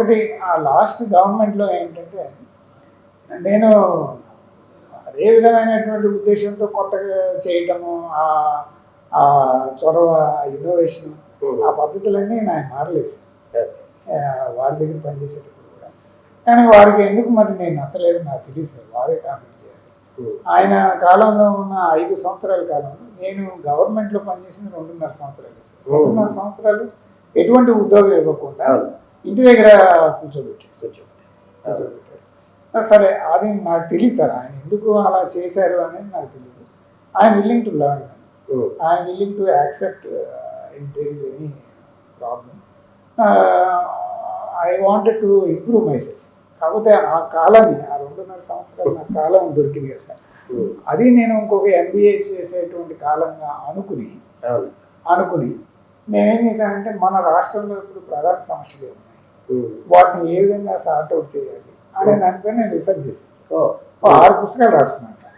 ఇంకొకటి ఆ లాస్ట్ గవర్నమెంట్లో ఏంటంటే నేను అదే విధమైనటువంటి ఉద్దేశంతో కొత్తగా చేయటము ఆ చొరవ ఇన్నోవేషన్ ఆ పద్ధతులన్నీ నాకు మారలేదు సార్. వారి దగ్గర పనిచేసేటప్పుడు కూడా కానీ వారికి ఎందుకు మరి నేను నచ్చలేదు నాకు తెలియదు సార్. వారే కామెంట్ చేయాలి. ఆయన కాలంలో ఉన్న 5 సంవత్సరాల కాలంలో నేను గవర్నమెంట్లో పనిచేసింది 2.5 సంవత్సరాలు సార్. 2.5 సంవత్సరాలు ఎటువంటి ఉద్యోగం ఇవ్వకుండా ఇంటి దగ్గర కూర్చోబెట్టారు. సరే అది నాకు తెలియదు సార్. ఆయన ఎందుకు అలా చేశారు అనేది నాకు తెలియదు. I'm willing to learn, I'm willing to accept if there is any problem. I wanted to improve myself. కాకపోతే ఆ కాలాన్ని ఆ 2.5 సంవత్సరాలు నాకు కాలం దొరికింది కదా సార్. అది నేను ఇంకొక MBA చేసేటువంటి కాలంగా అనుకుని నేనేం చేశానంటే మన రాష్ట్రంలో ఇప్పుడు ప్రధాన సమస్యలు ఉన్నాయి, వాటిని ఏ విధంగా సార్ట్అవుట్ చేయాలి అనే దానిపై నేను రీసెర్చ్ చేశాను. 6 పుస్తకాలు రాసుకున్నాను సార్.